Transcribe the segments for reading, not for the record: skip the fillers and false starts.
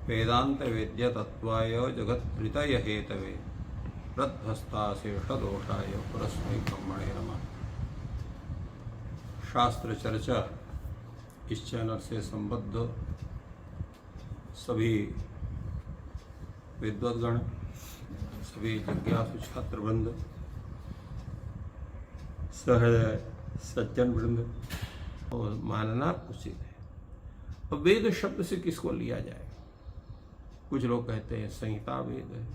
वेदांत वेद्य तत्वाय जगत्प्रीतय Hathaway रद्धस्ताशेषदोषाय परस्मै ब्रह्मणे नमः। शास्त्र चर्चा इस चैनल से संबद्ध सभी विद्वद्गण, सभी जिज्ञासु छात्रवृंद, सहृदय सज्जन वृंद और मानना उचित है। अब वेद शब्द से किसको लिया जाए? कुछ लोग कहते हैं संहिता वेद है,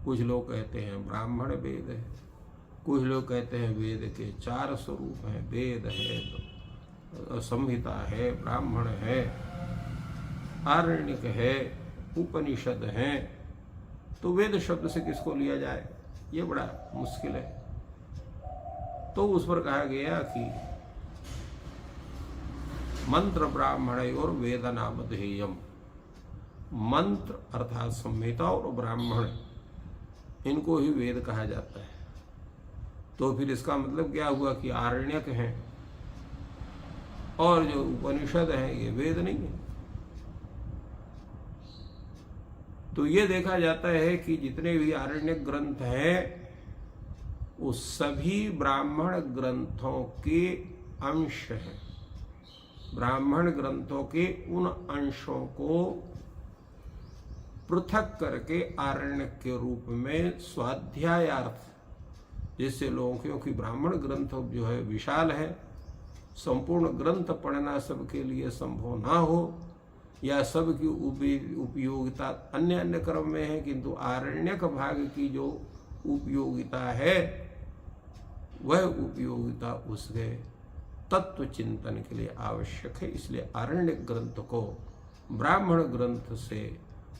कुछ लोग कहते हैं ब्राह्मण वेद है, कुछ लोग कहते हैं वेद के 4 स्वरूप हैं, वेद है तो संहिता है, ब्राह्मण है, आरण्यक है, उपनिषद है। तो वेद शब्द से किसको लिया जाए, ये बड़ा मुश्किल है। तो उस पर कहा गया कि मंत्र ब्राह्मण और वेद नामधेयम। मंत्र अर्थात संहिता और ब्राह्मण, इनको ही वेद कहा जाता है। तो फिर इसका मतलब क्या हुआ कि आरण्यक हैं और जो उपनिषद हैं ये वेद नहीं है। तो ये देखा जाता है कि जितने भी आरण्यक ग्रंथ हैं वो सभी ब्राह्मण ग्रंथों के अंश हैं। ब्राह्मण ग्रंथों के उन अंशों को पृथक करके आरण्यक के रूप में स्वाध्यायार्थ, जिससे लोगों, क्योंकि ब्राह्मण ग्रंथ जो है विशाल है, संपूर्ण ग्रंथ पढ़ना सबके लिए संभव ना हो, या सबकी उपयोगिता अन्य अन्य क्रम में है, किंतु आरण्यक भाग की जो उपयोगिता है वह उपयोगिता उसके तत्व चिंतन के लिए आवश्यक है। इसलिए आरण्यक ग्रंथ को ब्राह्मण ग्रंथ से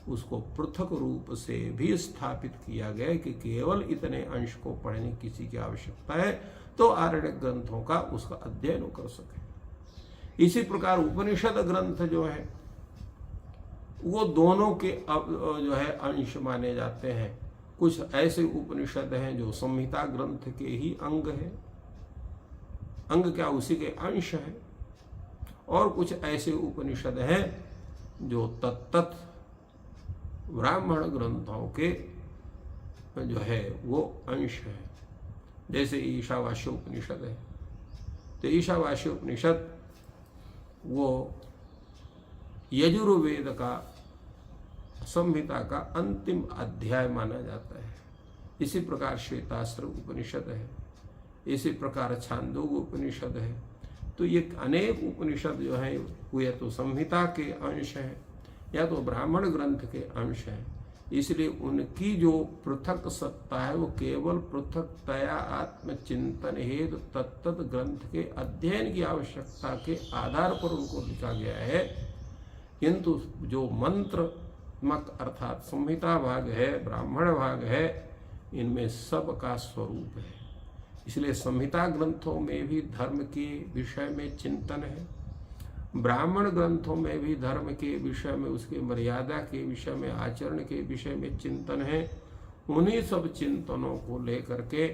उसको पृथक रूप से भी स्थापित किया गया कि केवल इतने अंश को पढ़ने किसी की आवश्यकता है तो आरण्यक ग्रंथों का उसका अध्ययन कर सके। इसी प्रकार उपनिषद ग्रंथ जो है वो दोनों के जो है अंश माने जाते हैं। कुछ ऐसे उपनिषद हैं जो संहिता ग्रंथ के ही अंग है, अंग क्या उसी के अंश है, और कुछ ऐसे उपनिषद हैं जो तत्त ब्राह्मण ग्रंथों के जो है वो अंश है। जैसे ईशावास्य उपनिषद है, तो ईशावास्य उपनिषद वो यजुर्वेद का संहिता का अंतिम अध्याय माना जाता है। इसी प्रकार श्वेतास्त्र उपनिषद है, इसी प्रकार छांदोग्य उपनिषद है। तो ये अनेक उपनिषद जो है वो या तो संहिता के अंश हैं या तो ब्राह्मण ग्रंथ के अंश हैं। इसलिए उनकी जो पृथक सत्ता है वो केवल पृथक तया आत्मचिंतन हेतु तत्त ग्रंथ के अध्ययन की आवश्यकता के आधार पर उनको लिखा गया है। किंतु जो मंत्रमक अर्थात संहिता भाग है, ब्राह्मण भाग है, इनमें सब का स्वरूप है। इसलिए संहिता ग्रंथों में भी धर्म के विषय में चिंतन है, ब्राह्मण ग्रंथों में भी धर्म के विषय में, उसके मर्यादा के विषय में, आचरण के विषय में चिंतन है। उन्हीं सब चिंतनों को लेकर के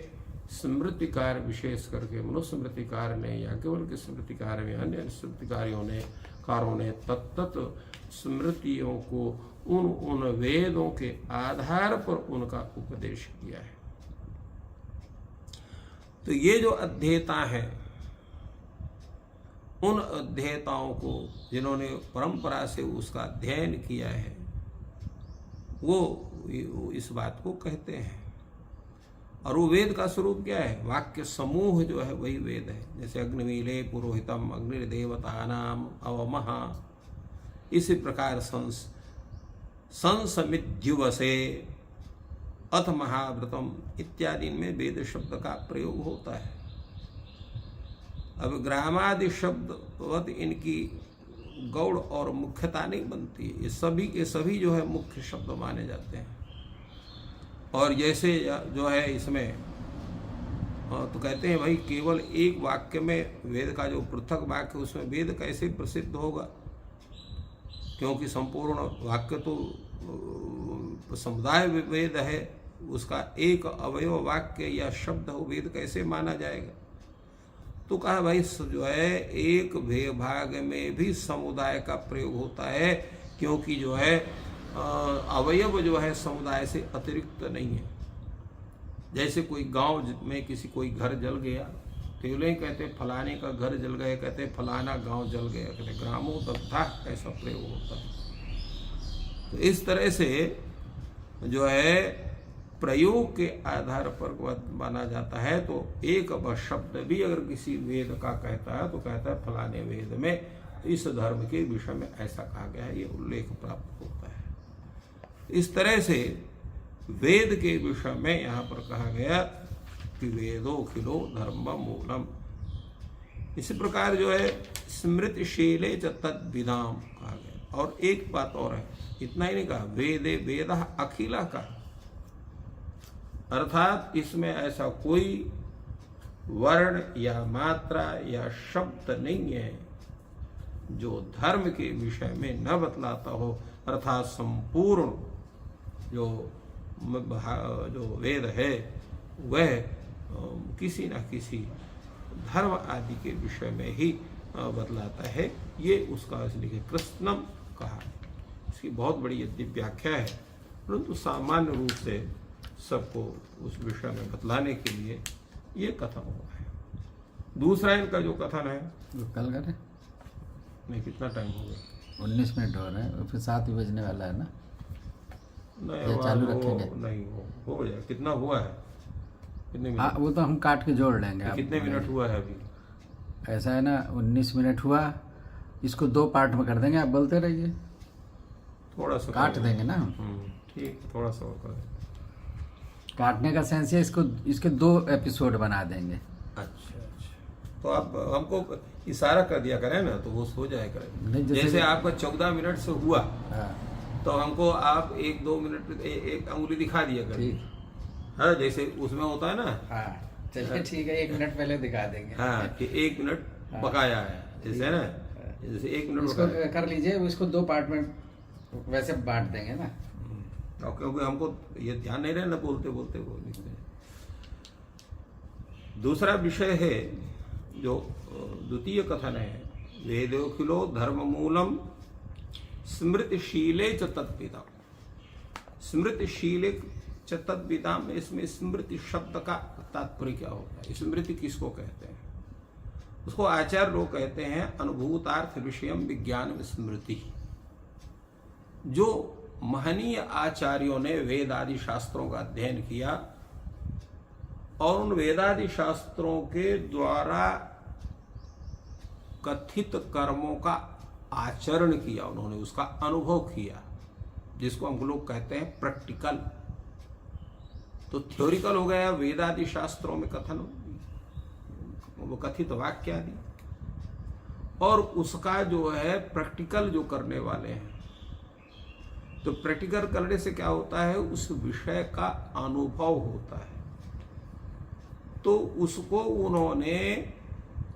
स्मृतिकार, विशेष करके मनुस्मृतिकार ने या केवल के स्मृतिकार में अन्य स्मृतिकारों ने कारों ने तत्त स्मृतियों को उन वेदों के आधार पर उनका उपदेश किया है। तो ये जो अध्येता है, उन अध्येताओं को जिन्होंने परंपरा से उसका अध्ययन किया है वो इस बात को कहते हैं। और वो वेद का स्वरूप क्या है? वाक्य समूह जो है वही वेद है। जैसे अग्निमीले पुरोहितम अग्निर्देवतानाम अवमहा, इसी प्रकार संसमिध्युवसे अथ महाव्रतम इत्यादि में वेद शब्द का प्रयोग होता है। अब ग्रामादि शब्द इनकी गौड़ और मुख्यता नहीं बनती है, ये सभी के सभी जो है मुख्य शब्द माने जाते हैं। और जैसे जो है इसमें तो कहते हैं भाई केवल एक वाक्य में वेद का जो पृथक वाक्य उसमें वेद कैसे प्रसिद्ध होगा, क्योंकि संपूर्ण वाक्य तो समुदाय वेद है, उसका एक अवयव वाक्य या शब्द हो वेद कैसे माना जाएगा। तो कहा भाई जो है एक भाग में भी समुदाय का प्रयोग होता है, क्योंकि जो है अवयव जो है समुदाय से अतिरिक्त नहीं है। जैसे कोई गांव में किसी कोई घर जल गया तो ये कहते फलाने का घर जल गया, कहते फलाना गांव जल गया, कहते ग्रामो दग्धा, ऐसा प्रयोग होता है। तो इस तरह से जो है प्रयोग के आधार पर माना जाता है। तो एक शब्द भी अगर किसी वेद का कहता है तो कहता है फलाने वेद में इस धर्म के विषय में ऐसा कहा गया है, ये उल्लेख प्राप्त होता है। इस तरह से वेद के विषय में यहाँ पर कहा गया कि वेदो खिलो धर्म मूलम। इसी प्रकार जो है स्मृतिशीले च तद विदाम कहा गया। और एक बात और है, इतना ही नहीं कहा वेदे वेद अखिला का, अर्थात इसमें ऐसा कोई वर्ण या मात्रा या शब्द नहीं है जो धर्म के विषय में न बतलाता हो। अर्थात संपूर्ण जो वेद है वह किसी न किसी धर्म आदि के विषय में ही बतलाता है। ये उसका इसलिए कृष्णम कहा। इसकी बहुत बड़ी यदि व्याख्या है, परंतु सामान्य रूप से सबको उस विषय में बतलाने के लिए ये कथन हुआ है। दूसरा इनका जो कथन है वो कल करें। नहीं, कितना टाइम हो गया? 19 मिनट हो रहे हैं, फिर 7 भी बजने वाला है ना। नहीं चालू रखेंगे? नहीं हो जाए। कितना हुआ है? कितने मिनट? हाँ, वो तो हम काट के जोड़ लेंगे। तो कितने मिनट हुआ है अभी? ऐसा है ना, 19 मिनट हुआ। इसको 2 पार्ट में कर देंगे, आप बोलते रहिए। थोड़ा सा काट देंगे ना। ठीक, थोड़ा सा और कर देंगे। काटने का सेंस है इसके 2 एपिसोड बना देंगे। अच्छा, तो आप हमको इशारा कर दिया करें ना, तो वो सो जाए करें। जैसे आपका 14 मिनट से हुआ, तो हमको आप 1-2 मिनट एक उंगली दिखा दिया करें। हाँ, जैसे उसमें होता है ना। हाँ, चलिए ठीक है, 1 मिनट पहले दिखा देंगे। हाँ, कि 1 मिनट बकाया है, जैसे ना, जैसे 1 मिनट इसको कर लीजिए। इसको 2 पार्ट में वैसे बांट देंगे ना, क्योंकि हमको ये ध्यान नहीं रहना बोलते बोलते वो लिखते हैं। दूसरा विषय है जो द्वितीय कथन है, वेदोखिलो धर्म मूलम स्मृतिशीले च तद्विदाम। स्मृतिशीले च तद्विदाम, इसमें स्मृति शब्द का तात्पर्य क्या होता है? स्मृति किसको कहते हैं? उसको आचार्य लोग कहते हैं अनुभूतार्थ विषयम विज्ञान स्मृति। जो महनीय आचार्यों ने वेद आदि शास्त्रों का अध्ययन किया और उन वेदादि शास्त्रों के द्वारा कथित कर्मों का आचरण किया, उन्होंने उसका अनुभव किया, जिसको हम लोग कहते हैं प्रैक्टिकल। तो थ्योरिकल हो गया वेदादि शास्त्रों में कथन, वो कथित वाक्य आदि, और उसका जो है प्रैक्टिकल जो करने वाले हैं। तो प्रैक्टिकल करने से क्या होता है? उस विषय का अनुभव होता है। तो उसको उन्होंने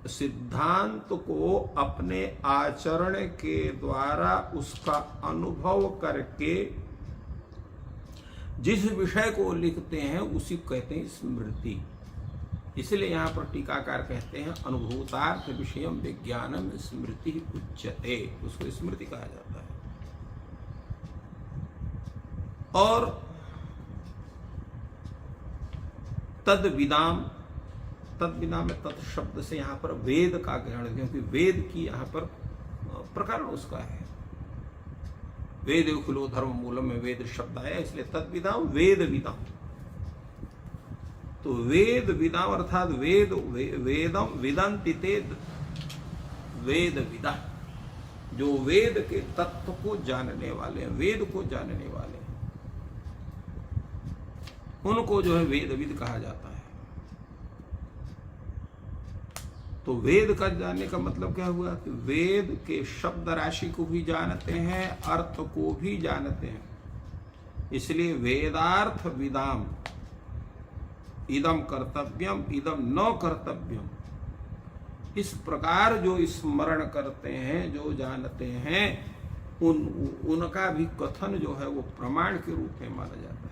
सिद्धांत को अपने आचरण के द्वारा उसका अनुभव करके जिस विषय को लिखते हैं उसी को कहते हैं स्मृति। इसलिए यहाँ पर टीकाकार कहते हैं अनुभूतार्थ विषयम विज्ञानम स्मृति उच्यते, उसको स्मृति कहा जाता है। और तद विदाम में तत् शब्द से यहाँ पर वेद का ग्रहण, क्योंकि वेद की यहाँ पर प्रकरण उसका है। वेद खिलो धर्म मूलम में वेद शब्द आया, इसलिए तद विदाम वेद विदाम। तो वेद विदाम अर्थात वेदम विदन्ति ते वेद विदा, जो वेद के तत्व को जानने वाले हैं, वेद को जानने वाले हैं, उनको जो है वेदविद कहा जाता है। तो वेद का जानने का मतलब क्या हुआ कि वेद के शब्द राशि को भी जानते हैं, अर्थ को भी जानते हैं। इसलिए वेदार्थ विदाम इदम कर्तव्यम इदम न कर्तव्यम, इस प्रकार जो स्मरण करते हैं, जो जानते हैं, उनका भी कथन जो है वो प्रमाण के रूप में माना जाता है।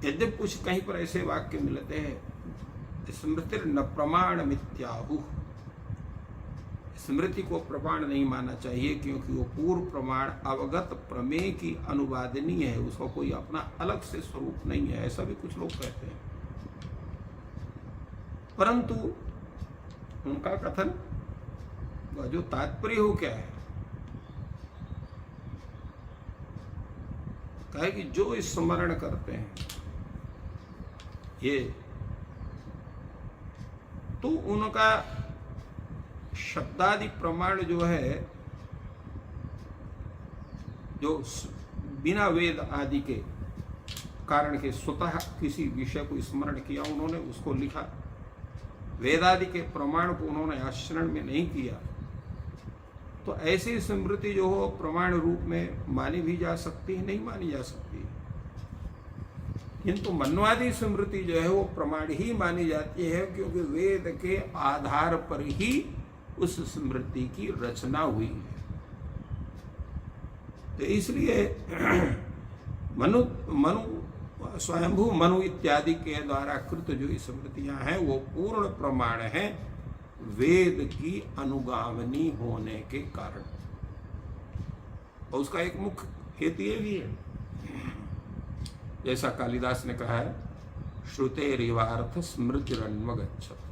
यद्यपि कुछ कहीं पर ऐसे वाक्य मिलते हैं स्मृतिर न प्रमाण मिथ्याहु, स्मृति को प्रमाण नहीं मानना चाहिए, क्योंकि वो पूर्व प्रमाण अवगत प्रमेय की अनुवादनीय है, उसका कोई अपना अलग से स्वरूप नहीं है, ऐसा भी कुछ लोग कहते हैं। परंतु उनका कथन का जो तात्पर्य हो क्या है, कहे कि जो स्मरण करते हैं ये, तो उनका शब्दादि प्रमाण जो है, जो बिना वेद आदि के कारण के स्वतः किसी विषय को स्मरण किया उन्होंने, उसको लिखा, वेदादि के प्रमाण को उन्होंने आचरण में नहीं किया, तो ऐसी स्मृति जो हो प्रमाण रूप में मानी भी जा सकती है, नहीं मानी जा सकती। किंतु मन्वादी स्मृति जो है वो प्रमाण ही मानी जाती है, क्योंकि वेद के आधार पर ही उस स्मृति की रचना हुई है। तो इसलिए मनु स्वयंभू मनु इत्यादि के द्वारा कृत जो स्मृतियां हैं वो पूर्ण प्रमाण है वेद की अनुगामनी होने के कारण। और उसका एक मुख्य हेतु ये भी है, जैसा कालिदास ने कहा है, श्रुतेरिवार्थ स्मृतिरन्वगच्छत्।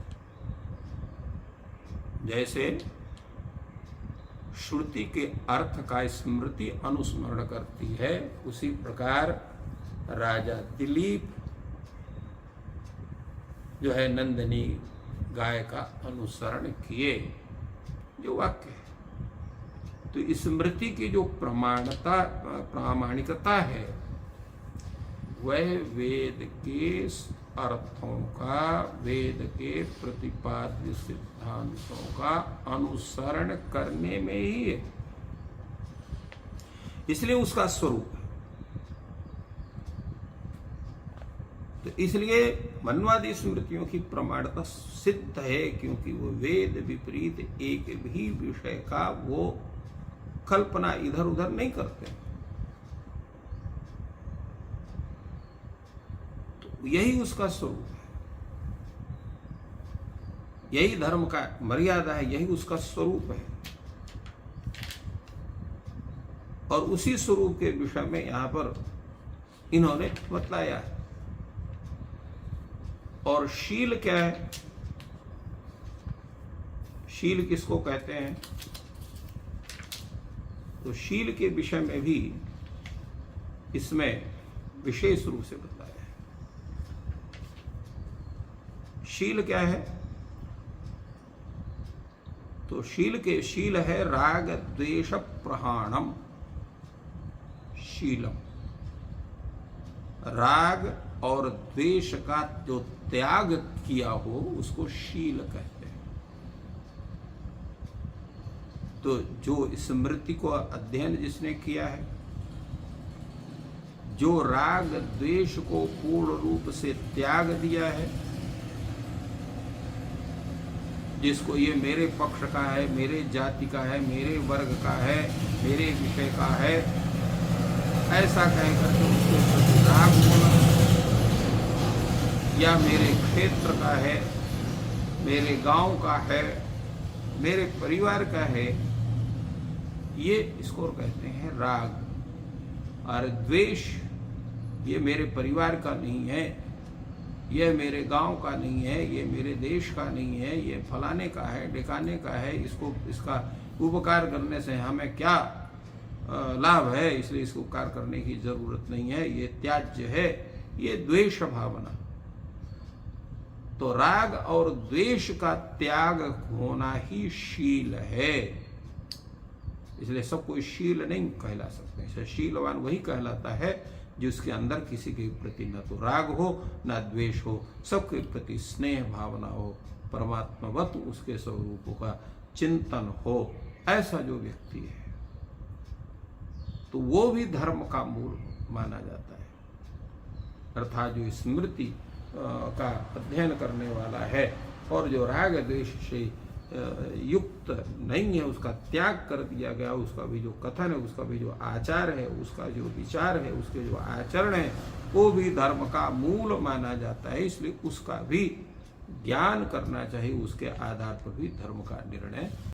जैसे श्रुति के अर्थ का स्मृति अनुस्मरण करती है, उसी प्रकार राजा दिलीप जो है नंदिनी गाय का अनुसरण किए, जो वाक्य है। तो स्मृति की जो प्रामाणिकता है वह वेद के अर्थों का, वेद के प्रतिपाद्य सिद्धांतों का अनुसरण करने में ही है, इसलिए उसका स्वरूप है। तो इसलिए मन्वादी स्मृतियों की प्रमाणता सिद्ध है, क्योंकि वो वेद विपरीत एक भी विषय का वो कल्पना इधर उधर नहीं करते। तो यही उसका स्वरूप है, यही धर्म का मर्यादा है, यही उसका स्वरूप है। और उसी स्वरूप के विषय में यहां पर इन्होंने बतलाया है। और शील क्या है? शील किसको कहते हैं? तो शील के विषय में भी इसमें विशेष रूप से बताया है। शील क्या है? तो शील है राग द्वेष प्रहाणम शीलम। राग और द्वेष का जो त्याग किया हो उसको शील कहते हैं। तो जो स्मृति को अध्ययन जिसने किया है, जो राग द्वेष को पूर्ण रूप से त्याग दिया है, जिसको ये मेरे पक्ष का है, मेरे जाति का है, मेरे वर्ग का है, मेरे विषय का है, ऐसा कह करके उसके प्रति राग होना, या मेरे क्षेत्र का है, मेरे गांव का है, मेरे परिवार का है, ये इसको कहते हैं राग। और द्वेष, ये मेरे परिवार का नहीं है, ये मेरे गांव का नहीं है, ये मेरे देश का नहीं है, ये फलाने का है, ढिकाने का है, इसका उपकार करने से हमें क्या लाभ है, इसलिए इसको उपकार करने की जरूरत नहीं है, ये त्याज्य है, ये द्वेष भावना। तो राग और द्वेष का त्याग होना ही शील है। इसलिए सब कोई शील नहीं कहला सकते। इसलिए शीलवान वही कहलाता है जिसके अंदर किसी के प्रति न तो राग हो न द्वेष हो, सबके प्रति स्नेह भावना हो, परमात्मवत उसके स्वरूपों का चिंतन हो, ऐसा जो व्यक्ति है तो वो भी धर्म का मूल माना जाता है। अर्थात जो स्मृति का अध्ययन करने वाला है और जो राग द्वेष से युक्त नहीं है, उसका त्याग कर दिया गया, उसका भी जो कथन है, उसका भी जो आचार है, उसका जो विचार है, उसके जो आचरण है, वो भी धर्म का मूल माना जाता है। इसलिए उसका भी ज्ञान करना चाहिए, उसके आधार पर भी धर्म का निर्णय